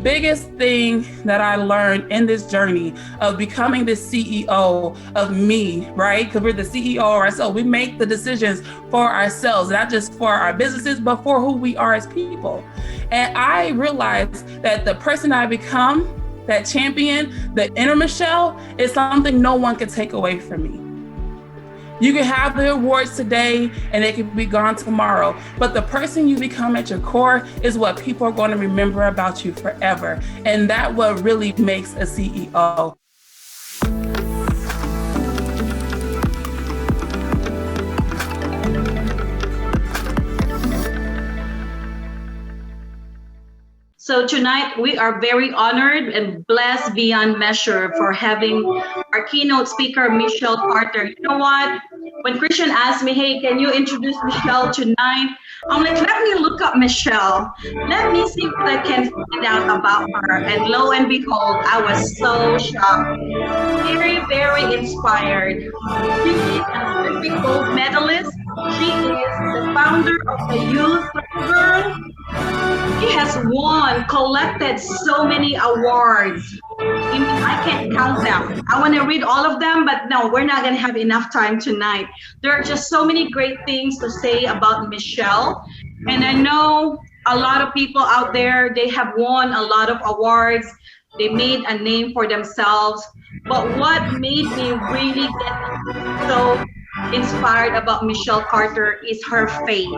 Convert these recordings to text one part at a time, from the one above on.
Biggest thing that I learned in this journey of becoming the CEO of me, right? Because we're the CEO of ourselves. We make the decisions for ourselves, not just for our businesses, but for who we are as people. And I realized that the person I become, that champion, the inner Michelle, is something no one can take away from me. You can have the awards today and they can be gone tomorrow. But the person you become at your core is what people are going to remember about you forever. And that's what really makes a CEO. So tonight we are very honored and blessed beyond measure for having our keynote speaker, Michelle Carter. You know what? When Christian asked me, hey, can you introduce Michelle tonight? I'm like, let me look up Michelle. Let me see what I can find out about her. And lo and behold, I was so shocked. Very, very inspired. She is an Olympic gold medalist. She is the founder of the Youth Girl. He has won, collected so many awards. I mean, I can't count them. I want to read all of them, but no, we're not going to have enough time tonight. There are just so many great things to say about Michelle. And I know a lot of people out there, they have won a lot of awards. They made a name for themselves. But what made me really get so inspired about Michelle Carter is her faith.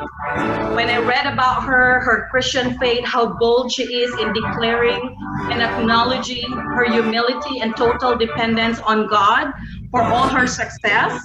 When I read about her Christian faith, how bold she is in declaring and acknowledging her humility and total dependence on God for all her success,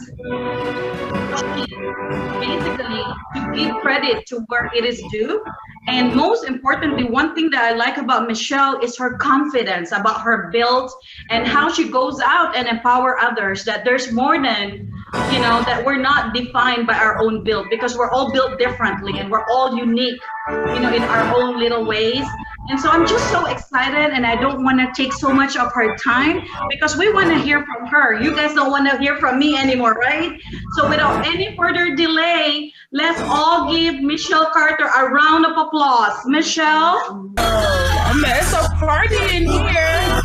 basically to give credit to where it is due. And most importantly, one thing that I like about Michelle is her confidence about her build and how she goes out and empower others, that there's more than, that we're not defined by our own build, because we're all built differently and we're all unique, in our own little ways. And so I'm just so excited, and I don't want to take so much of her time because we want to hear from her. You guys don't want to hear from me anymore, right? So without any further delay, let's all give Michelle Carter a round of applause. Michelle? Oh, it's a party in here.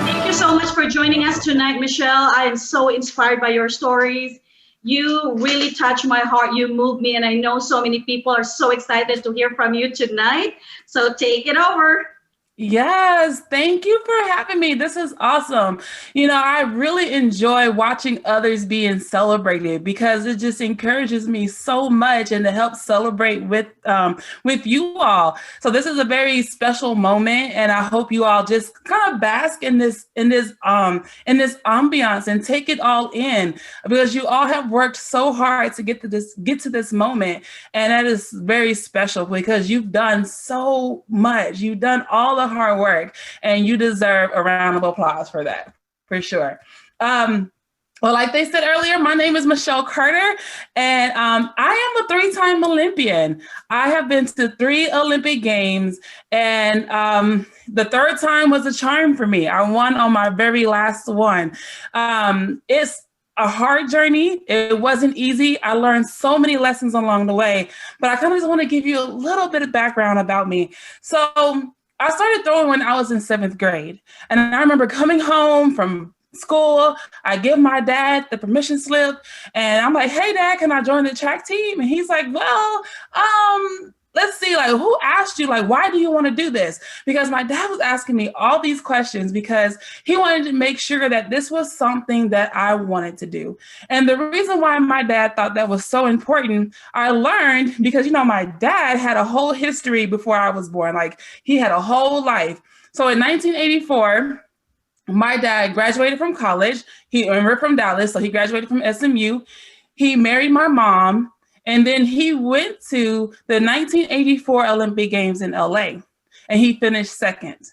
Thank you so much for joining us tonight, Michelle. I am so inspired by your stories. You really touch my heart. You move me. And I know so many people are so excited to hear from you tonight. So take it over. Yes, thank you for having me. This is awesome. I really enjoy watching others being celebrated because it just encourages me so much, and to help celebrate with you all. So this is a very special moment, and I hope you all just kind of bask in this ambiance and take it all in, because you all have worked so hard to get to this moment, and that is very special because you've done so much. You've done all the hard work, and you deserve a round of applause for that, for sure. Well, like they said earlier, my name is Michelle Carter, and I am a 3-time Olympian. I have been to 3 Olympic Games, and the 3rd time was a charm for me. I won on my very last one. It's a hard journey. It wasn't easy. I learned so many lessons along the way, but I kind of just want to give you a little bit of background about me. So I started throwing when I was in 7th grade. And I remember coming home from school, I give my dad the permission slip, and I'm like, hey, Dad, can I join the track team? And he's like, well, let's see, who asked you, why do you want to do this? Because my dad was asking me all these questions because he wanted to make sure that this was something that I wanted to do. And the reason why my dad thought that was so important, I learned because, my dad had a whole history before I was born. He had a whole life. So in 1984, my dad graduated from college. We're from Dallas, so he graduated from SMU. He married my mom. And then he went to the 1984 Olympic Games in LA, and he finished 2nd.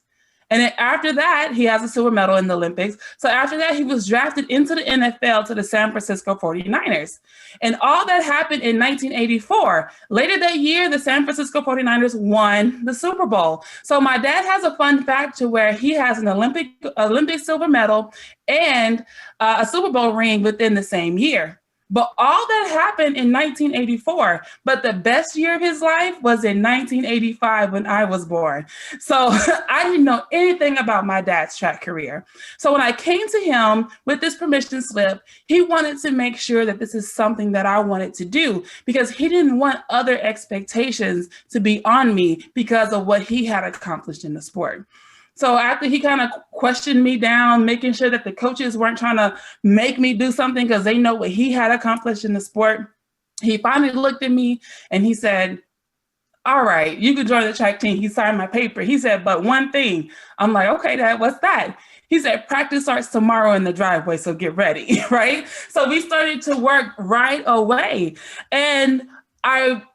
And then after that, he has a silver medal in the Olympics. So after that, he was drafted into the NFL to the San Francisco 49ers. And all that happened in 1984. Later that year, the San Francisco 49ers won the Super Bowl. So my dad has a fun fact to where he has an Olympic silver medal and a Super Bowl ring within the same year. But all that happened in 1984. But the best year of his life was in 1985 when I was born. So I didn't know anything about my dad's track career. So when I came to him with this permission slip, he wanted to make sure that this is something that I wanted to do because he didn't want other expectations to be on me because of what he had accomplished in the sport. So after he kind of questioned me down, making sure that the coaches weren't trying to make me do something because they know what he had accomplished in the sport, he finally looked at me and he said, all right, you can join the track team. He signed my paper. He said, but one thing. I'm like, okay, Dad, what's that? He said, practice starts tomorrow in the driveway, so get ready, right? So we started to work right away. And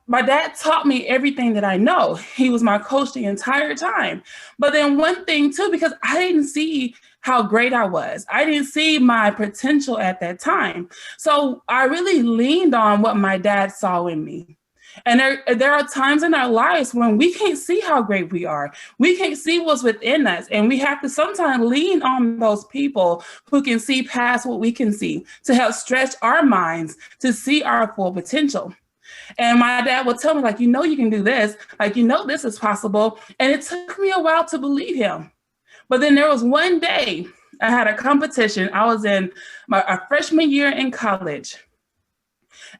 my dad taught me everything that I know. He was my coach the entire time. But then one thing too, because I didn't see how great I was. I didn't see my potential at that time. So I really leaned on what my dad saw in me. And there are times in our lives when we can't see how great we are. We can't see what's within us. And we have to sometimes lean on those people who can see past what we can see to help stretch our minds to see our full potential. And my dad would tell me, like, you can do this, like, this is possible. And it took me a while to believe him. But then there was one day I had a competition. I was in my freshman year in college.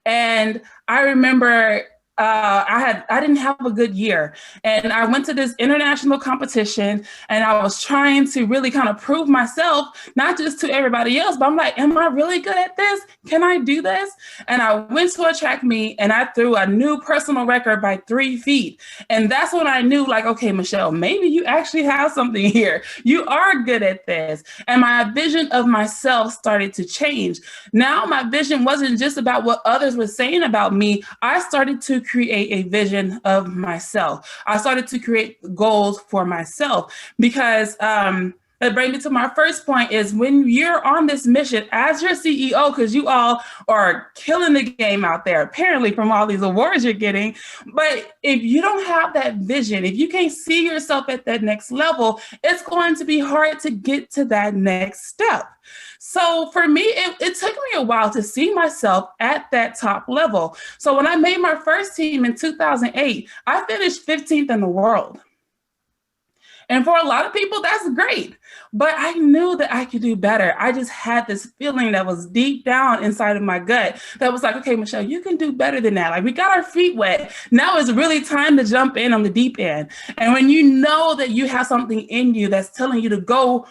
And I remember I didn't have a good year. And I went to this international competition and I was trying to really kind of prove myself, not just to everybody else, but I'm like, am I really good at this? Can I do this? And I went to a track meet and I threw a new personal record by 3 feet. And that's when I knew, like, okay, Michelle, maybe you actually have something here. You are good at this. And my vision of myself started to change. Now my vision wasn't just about what others were saying about me. I started to create a vision of myself. I started to create goals for myself because that brings me to my first point is when you're on this mission as your CEO, because you all are killing the game out there, apparently from all these awards you're getting. But if you don't have that vision, if you can't see yourself at that next level, it's going to be hard to get to that next step. So for me, it took me a while to see myself at that top level. So when I made my first team in 2008, I finished 15th in the world. And for a lot of people, that's great. But I knew that I could do better. I just had this feeling that was deep down inside of my gut that was like, okay, Michelle, you can do better than that. Like, we got our feet wet. Now it's really time to jump in on the deep end. And when you know that you have something in you that's telling you to go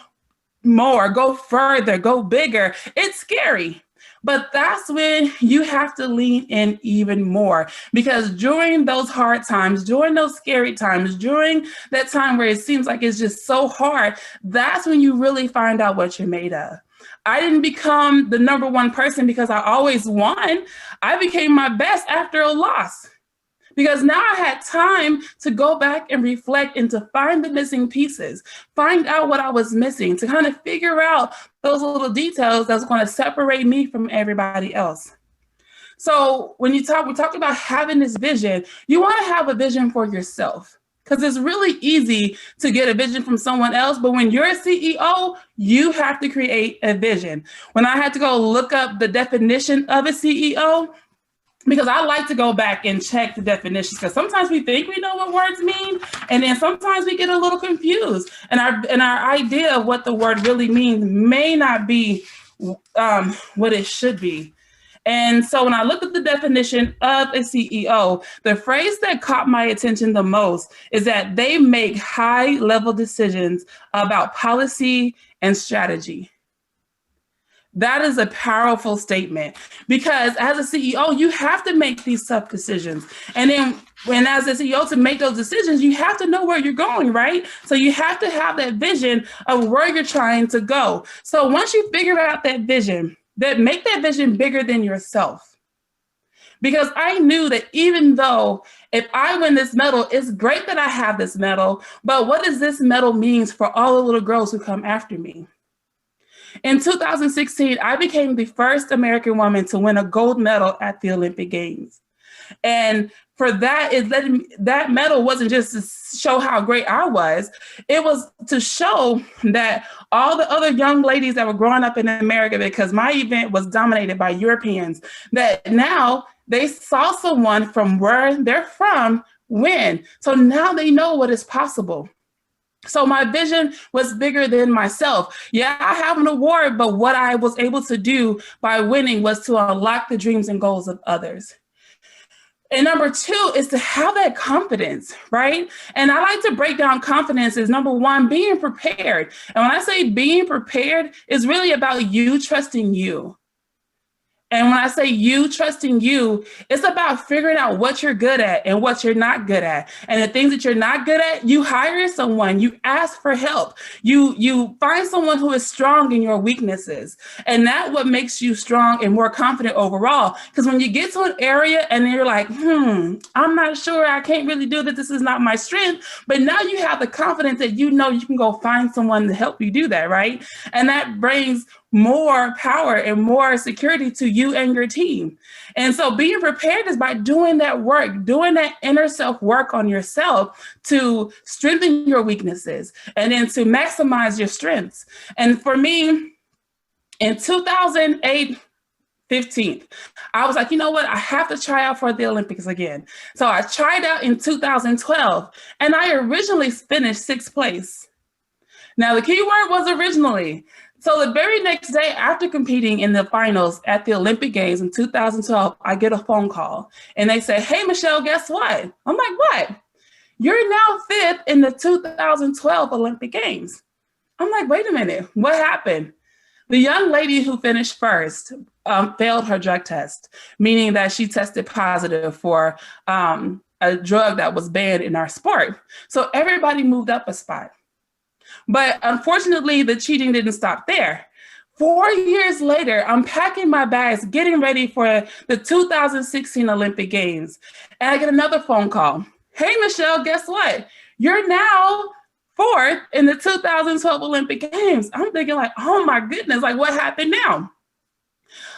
more, go further, go bigger, it's scary. But that's when you have to lean in even more, because during those hard times, during those scary times, during that time where it seems like it's just so hard, that's when you really find out what you're made of. I didn't become the number one person because I always won. I became my best after a loss. Because now I had time to go back and reflect and to find the missing pieces, find out what I was missing, to kind of figure out those little details that's going to separate me from everybody else. So when we talk about having this vision, you want to have a vision for yourself. Because it's really easy to get a vision from someone else. But when you're a CEO, you have to create a vision. When I had to go look up the definition of a CEO, because I like to go back and check the definitions, because sometimes we think we know what words mean, and then sometimes we get a little confused. And our idea of what the word really means may not be what it should be. And so when I looked at the definition of a CEO, the phrase that caught my attention the most is that they make high-level decisions about policy and strategy. That is a powerful statement, because as a CEO, you have to make these tough decisions. And then as a CEO, to make those decisions, you have to know where you're going, right? So you have to have that vision of where you're trying to go. So once you figure out that vision, make that vision bigger than yourself. Because I knew that even though if I win this medal, it's great that I have this medal, but what does this medal mean for all the little girls who come after me? In 2016, I became the first American woman to win a gold medal at the Olympic Games. And for that is that medal wasn't just to show how great I was. It was to show that all the other young ladies that were growing up in America, because my event was dominated by Europeans, that now they saw someone from where they're from win. So now they know what is possible. So my vision was bigger than myself. Yeah, I have an award, but what I was able to do by winning was to unlock the dreams and goals of others. And number two is to have that confidence, right? And I like to break down confidence as number one, being prepared. And when I say being prepared, it's really about you trusting you. And when I say you trusting you, it's about figuring out what you're good at and what you're not good at. And the things that you're not good at, you hire someone, you ask for help. You find someone who is strong in your weaknesses. And that's what makes you strong and more confident overall. Because when you get to an area and you're like, I'm not sure, I can't really do that. This is not my strength. But now you have the confidence that you know you can go find someone to help you do that, right? And that brings more power and more security to you and your team. And so being prepared is by doing that work, doing that inner self work on yourself to strengthen your weaknesses and then to maximize your strengths. And for me, in 2008, 15th, I was like, you know what? I have to try out for the Olympics again. So I tried out in 2012 and I originally finished 6th place. Now the key word was originally. So the very next day after competing in the finals at the Olympic Games in 2012, I get a phone call and they say, hey, Michelle, guess what? I'm like, what? You're now 5th in the 2012 Olympic Games. I'm like, wait a minute, what happened? The young lady who finished first failed her drug test, meaning that she tested positive for a drug that was banned in our sport. So everybody moved up a spot. But unfortunately, the cheating didn't stop there. 4 years later, I'm packing my bags, getting ready for the 2016 Olympic Games. And I get another phone call. Hey, Michelle, guess what? You're now 4th in the 2012 Olympic Games. I'm thinking like, oh my goodness, like what happened now?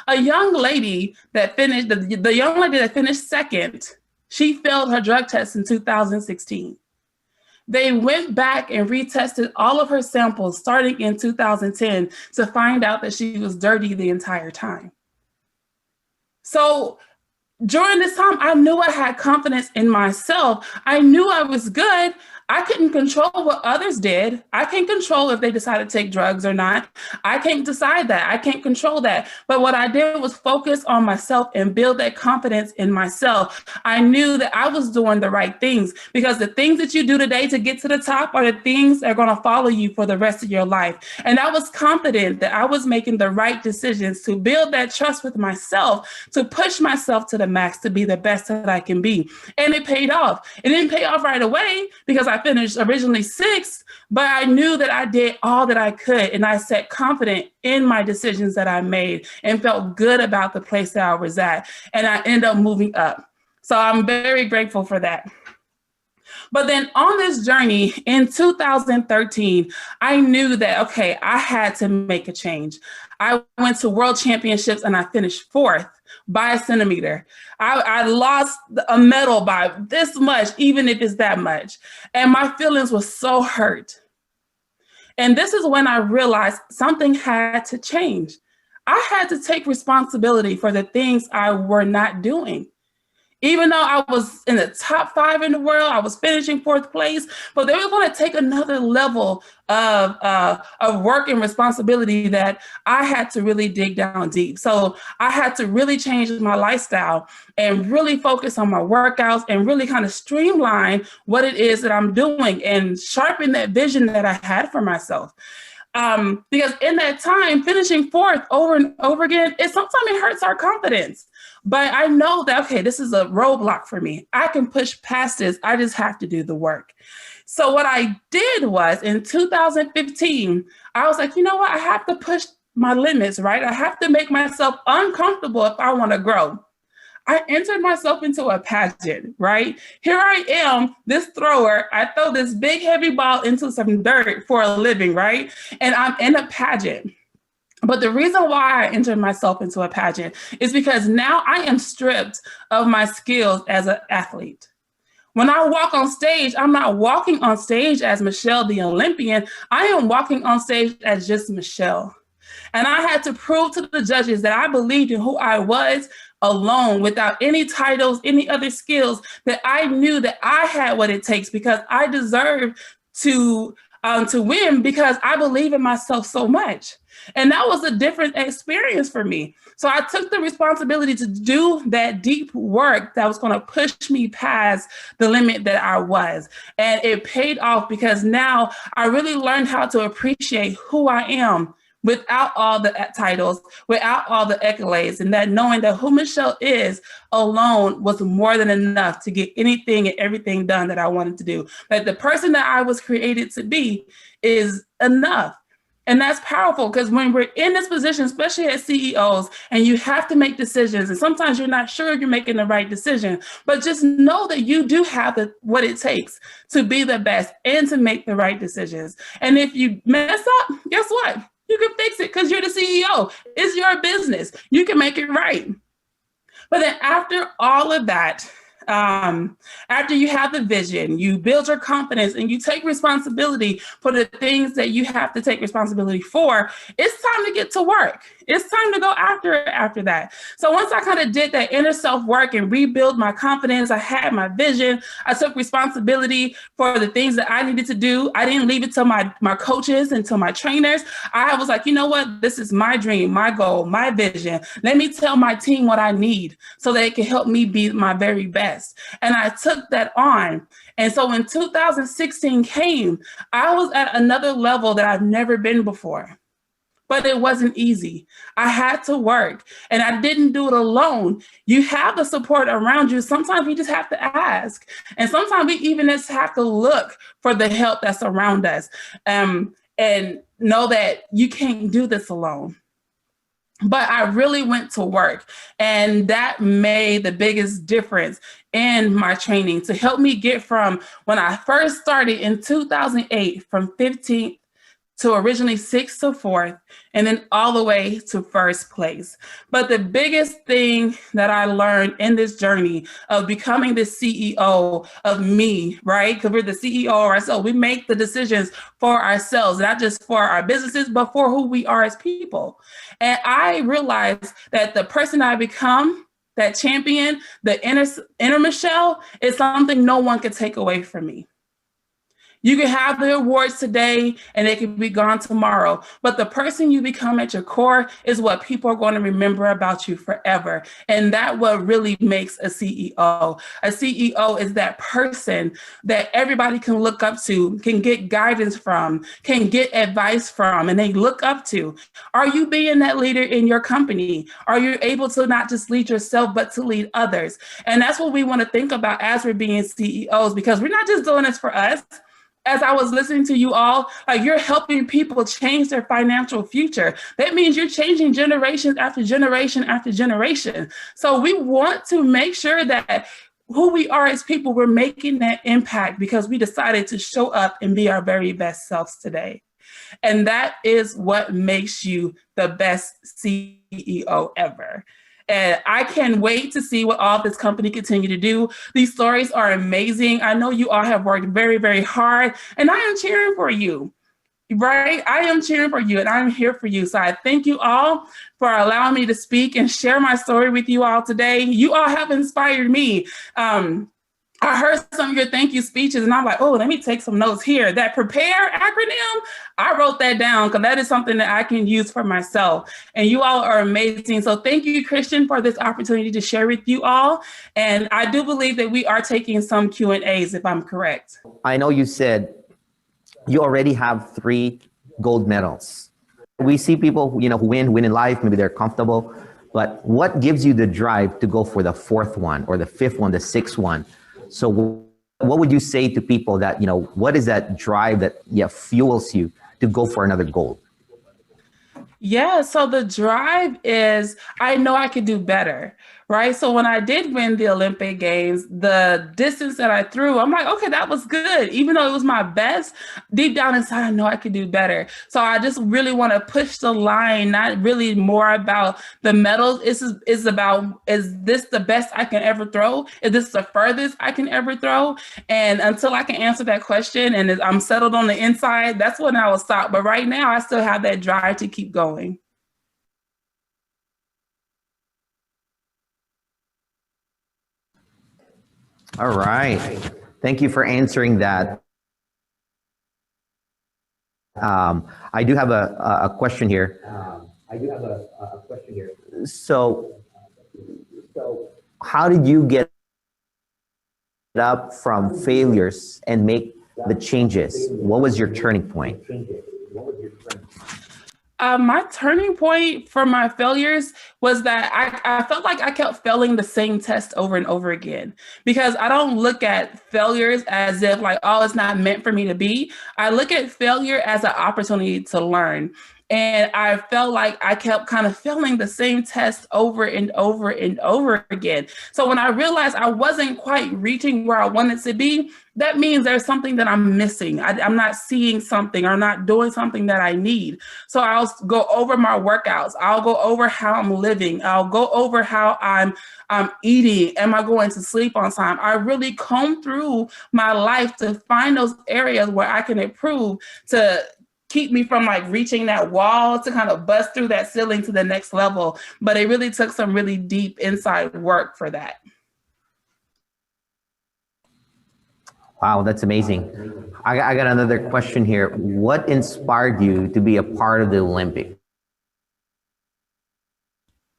A young lady that finished, the young lady that finished 2nd, she failed her drug test in 2016. They went back and retested all of her samples starting in 2010 to find out that she was dirty the entire time. So during this time, I knew I had confidence in myself. I knew I was good. I couldn't control what others did. I can't control if they decided to take drugs or not. I can't decide that. I can't control that. But what I did was focus on myself and build that confidence in myself. I knew that I was doing the right things because the things that you do today to get to the top are the things that are going to follow you for the rest of your life. And I was confident that I was making the right decisions to build that trust with myself, to push myself to the max, to be the best that I can be. And it paid off. It didn't pay off right away because I finished originally 6th, but I knew that I did all that I could. And I sat confident in my decisions that I made and felt good about the place that I was at. And I ended up moving up. So I'm very grateful for that. But then on this journey in 2013, I knew that, okay, I had to make a change. I went to world championships and I finished 4th by a centimeter. I lost a medal by this much, even if it's that much. And my feelings were so hurt. And this is when I realized something had to change. I had to take responsibility for the things I were not doing. Even though I was in the top 5 in the world, I was finishing 4th place, but they were going to take another level of work and responsibility that I had to really dig down deep. So I had to really change my lifestyle and really focus on my workouts and really kind of streamline what it is that I'm doing and sharpen that vision that I had for myself. Because in that time, finishing 4th over and over again, sometimes it hurts our confidence. But I know that, okay, this is a roadblock for me. I can push past this. I just have to do the work. So what I did was in 2015, I was like, you know what? I have to push my limits, right? I have to make myself uncomfortable if I want to grow. I entered myself into a pageant, right? Here I am, this thrower. I throw this big, heavy ball into some dirt for a living, right? And I'm in a pageant. But the reason why I entered myself into a pageant is because now I am stripped of my skills as an athlete. When I walk on stage, I'm not walking on stage as Michelle the Olympian. I am walking on stage as just Michelle. And I had to prove to the judges that I believed in who I was alone, without any titles, any other skills, that I knew that I had what it takes because I deserve to win because I believe in myself so much. And that was a different experience for me. So I took the responsibility to do that deep work that was going to push me past the limit that I was. And it paid off because now I really learned how to appreciate who I am without all the titles, without all the accolades, and that knowing that who Michelle is alone was more than enough to get anything and everything done that I wanted to do. That the person that I was created to be is enough. And that's powerful because when we're in this position, especially as CEOs, and you have to make decisions, and sometimes you're not sure you're making the right decision, but just know that you do have what it takes to be the best and to make the right decisions. And if you mess up, guess what? You can fix it because you're the CEO. It's your business. You can make it right. But then after all of that, after you have the vision, you build your confidence and you take responsibility for the things that you have to take responsibility for, it's time to get to work. It's time to go after that. So once I kind of did that inner self work and rebuild my confidence, I had my vision, I took responsibility for the things that I needed to do. I didn't leave it to my coaches and to my trainers. I was like, you know what? This is my dream, my goal, my vision. Let me tell my team what I need so they can help me be my very best. And I took that on. And so when 2016 came, I was at another level that I've never been before. But it wasn't easy. I had to work and I didn't do it alone. You have the support around you. Sometimes we just have to ask. And sometimes we even just have to look for the help that's around us and know that you can't do this alone. But I really went to work, and that made the biggest difference in my training to help me get from when I first started in 2008 from 15th to originally 6th to 4th, and then all the way to first place. But the biggest thing that I learned in this journey of becoming the CEO of me, right? Because we're the CEO of ourselves. We make the decisions for ourselves, not just for our businesses, but for who we are as people. And I realized that the person I become, that champion, the inner Michelle, is something no one can take away from me. You can have the awards today and they can be gone tomorrow. But the person you become at your core is what people are going to remember about you forever. And that's what really makes a CEO. A CEO is that person that everybody can look up to, can get guidance from, can get advice from, and they look up to. Are you being that leader in your company? Are you able to not just lead yourself, but to lead others? And that's what we want to think about as we're being CEOs, because we're not just doing this for us. As I was listening to you all, like, you're helping people change their financial future. That means you're changing generations after generation after generation. So we want to make sure that who we are as people, we're making that impact because we decided to show up and be our very best selves today. And that is what makes you the best CEO ever. And I can't wait to see what all this company continue to do. These stories are amazing. I know you all have worked very, very hard, and I am cheering for you, right? I am cheering for you, and I'm here for you. So I thank you all for allowing me to speak and share my story with you all today. You all have inspired me. I heard some of your thank you speeches and I'm like, oh, let me take some notes here. That PREPARE acronym, I wrote that down because that is something that I can use for myself. And you all are amazing. So thank you, Christian, for this opportunity to share with you all. And I do believe that we are taking some Q&As, if I'm correct. I know you said you already have 3 gold medals. We see people, who win in life, maybe they're comfortable, but what gives you the drive to go for the 4th one or the 5th one, the 6th one? So what would you say to people that, what is that drive that fuels you to go for another goal? Yeah, so the drive is, I know I could do better, right? So when I did win the Olympic Games, the distance that I threw, I'm like, okay, that was good. Even though it was my best, deep down inside, I know I could do better. So I just really want to push the line, not really more about the medals. Is about, is this the best I can ever throw? Is this the furthest I can ever throw? And until I can answer that question and I'm settled on the inside, that's when I will stop. But right now, I still have that drive to keep going. All right. Thank you for answering that. I do have a question here. So, how did you get up from failures and make the changes? What was your turning point? My turning point for my failures was that I felt like I kept failing the same test over and over again, because I don't look at failures as if like, oh, it's not meant for me to be. I look at failure as an opportunity to learn. And I felt like I kept kind of failing the same test over and over and over again. So when I realized I wasn't quite reaching where I wanted to be, that means there's something that I'm missing. I'm not seeing something or not doing something that I need. So I'll go over my workouts. I'll go over how I'm living. I'll go over how I'm eating. Am I going to sleep on time? I really comb through my life to find those areas where I can improve, to keep me from like reaching that wall, to kind of bust through that ceiling to the next level. But it really took some really deep inside work for that. Wow, that's amazing. I got another question here. What inspired you to be a part of the Olympics?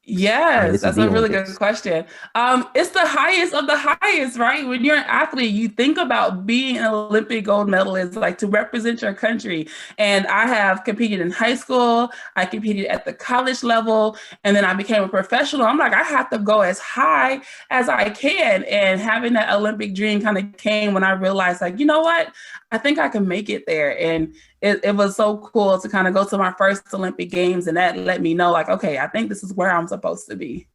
Yes, that's a really good question. It's the highest of the highest, right? When you're an athlete, you think about being an Olympic gold medalist, like to represent your country. And I have competed in high school, I competed at the college level, and then I became a professional. I'm like, I have to go as high as I can. And having that Olympic dream kind of came when I realized, like, you know what? I think I can make it there. And it was so cool to kind of go to my first Olympic Games, and that let me know, like, okay, I think this is where I'm supposed to be.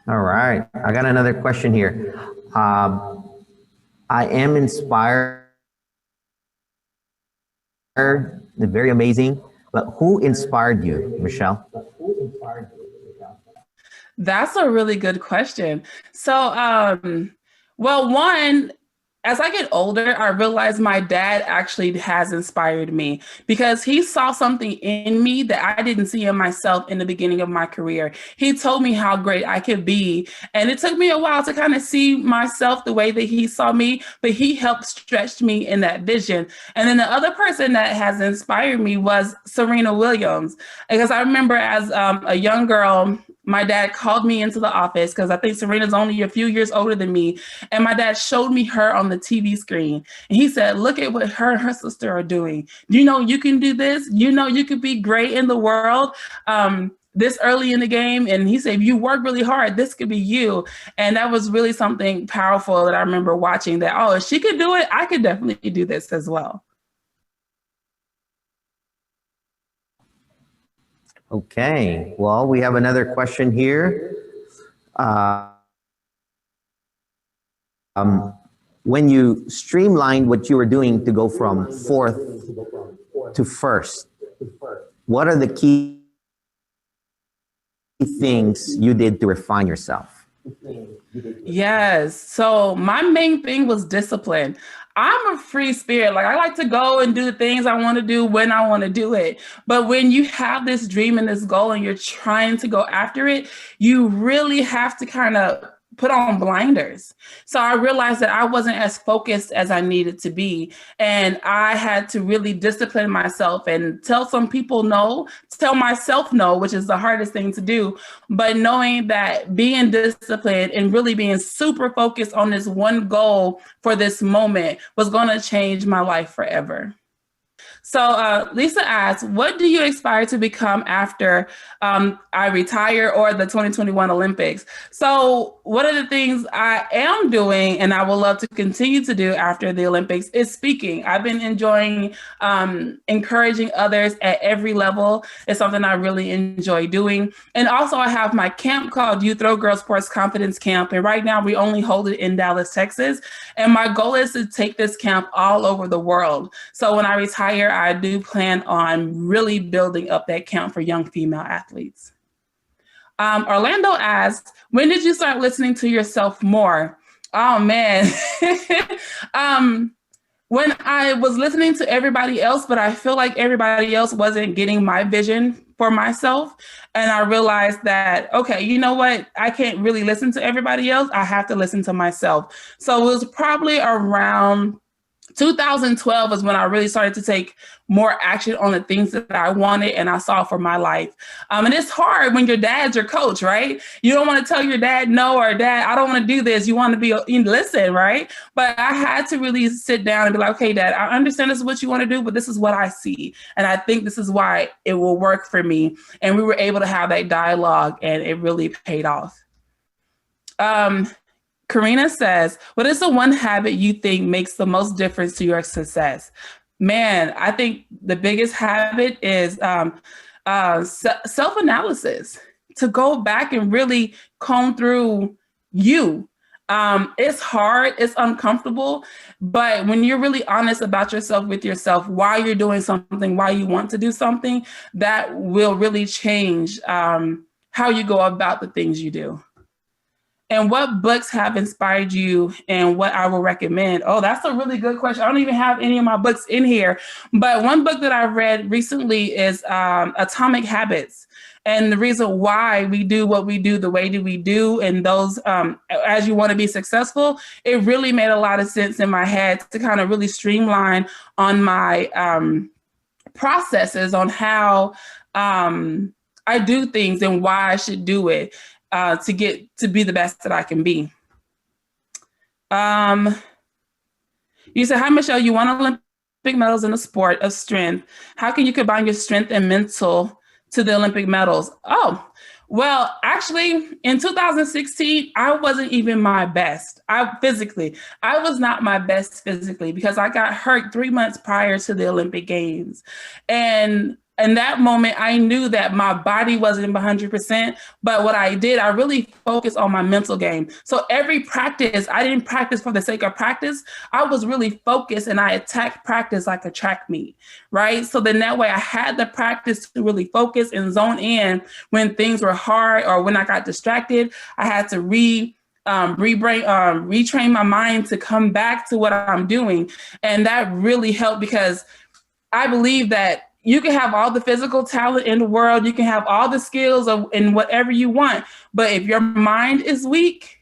All right. I got another question here. I am inspired, very amazing, but who inspired you, Michelle? That's a really good question. So, well, one, as I get older, I realize my dad actually has inspired me, because he saw something in me that I didn't see in myself in the beginning of my career. He told me how great I could be. And it took me a while to kind of see myself the way that he saw me, but he helped stretch me in that vision. And then the other person that has inspired me was Serena Williams, because I remember as a young girl, my dad called me into the office, because I think Serena's only a few years older than me. And my dad showed me her on the TV screen. And he said, look at what her and her sister are doing. You know, you can do this. You know, you could be great in the world this early in the game. And he said, if you work really hard, this could be you. And that was really something powerful that I remember watching, that, oh, if she could do it, I could definitely do this as well. Okay, well, we have another question here. When you streamlined what you were doing to go from fourth to first, what are the key things you did to refine yourself? Yes. So my main thing was discipline. I'm a free spirit. Like, I like to go and do the things I want to do when I want to do it. But when you have this dream and this goal and you're trying to go after it, you really have to kind of put on blinders. So I realized that I wasn't as focused as I needed to be. And I had to really discipline myself and tell some people no, tell myself no, which is the hardest thing to do. But knowing that being disciplined and really being super focused on this one goal for this moment was going to change my life forever. So Lisa asks, what do you aspire to become after I retire or the 2021 Olympics? So one of the things I am doing and I will love to continue to do after the Olympics is speaking. I've been enjoying encouraging others at every level. It's something I really enjoy doing. And also I have my camp called Youth Throw Girl Sports Confidence Camp. And right now we only hold it in Dallas, Texas. And my goal is to take this camp all over the world. So when I retire, I do plan on really building up that camp for young female athletes. Orlando asks, when did you start listening to yourself more? Oh, man. When I was listening to everybody else, but I feel like everybody else wasn't getting my vision for myself. And I realized that, okay, you know what? I can't really listen to everybody else. I have to listen to myself. So it was probably around 2012 is when I really started to take more action on the things that I wanted and I saw for my life. And it's hard when your dad's your coach, right? You don't want to tell your dad no, or dad, I don't want to do this. You want to listen, right? But I had to really sit down and be like, okay, dad, I understand this is what you want to do, but this is what I see. And I think this is why it will work for me. And we were able to have that dialogue and it really paid off. Karina says, what is the one habit you think makes the most difference to your success? Man, I think the biggest habit is self-analysis, to go back and really comb through you. It's hard, it's uncomfortable, but when you're really honest about yourself with yourself, why you're doing something, why you want to do something, that will really change how you go about the things you do. And what books have inspired you and what I will recommend? Oh, that's a really good question. I don't even have any of my books in here. But one book that I read recently is Atomic Habits. And the reason why we do what we do the way that we do, and those as you want to be successful, it really made a lot of sense in my head to kind of really streamline on my processes on how I do things and why I should do it. To get to be the best that I can be. You said, hi, Michelle, you won Olympic medals in the sport of strength. How can you combine your strength and mental to the Olympic medals? Oh, well, actually, in 2016, I wasn't even my best. I was not my best physically because I got hurt 3 months prior to the Olympic Games. And in that moment, I knew that my body wasn't 100%, but what I did, I really focused on my mental game. So every practice, I didn't practice for the sake of practice. I was really focused and I attacked practice like a track meet, right? So then that way I had the practice to really focus and zone in when things were hard or when I got distracted. I had to retrain my mind to come back to what I'm doing. And that really helped because I believe that you can have all the physical talent in the world. You can have all the skills in whatever you want. But if your mind is weak,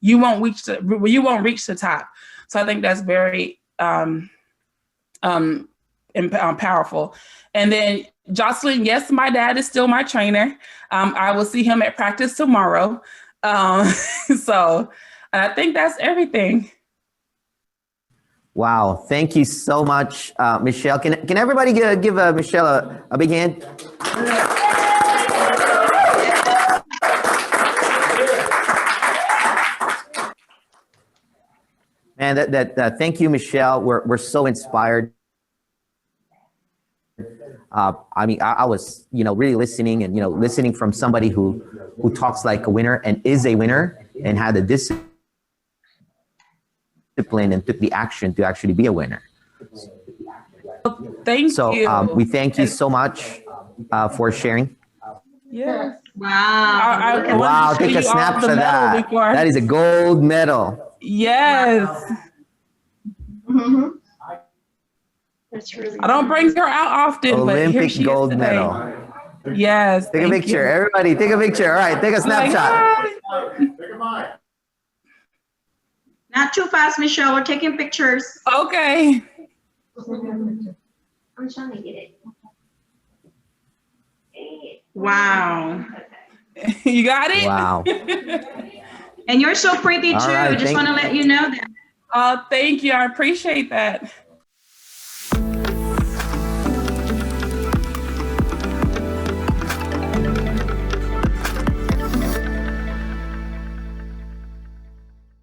you won't reach the top. So I think that's very powerful. And then Jocelyn, yes, my dad is still my trainer. I will see him at practice tomorrow. So I think that's everything. Wow, thank you so much, Michelle. Can everybody give Michelle a big hand? Man, thank you, Michelle. We're so inspired. I mean, I was, really listening and, listening from somebody who talks like a winner and is a winner and had the discipline and took the action to actually be a winner. Thank you. We thank you so much for sharing. Yes. Wow. Wow, take a snapshot of that. That is a gold medal. Yes. Mm-hmm. That's really I don't bring her out often, Olympic but here she gold is today. medal. Yes. Take a picture. Everybody, take a picture. All right, take a snapshot. Not too fast, Michelle. We're taking pictures. Okay. I'm trying to get it. Wow. You got it? Wow. And you're so pretty too. All right, Just want to let you know that. Oh, thank you. I appreciate that.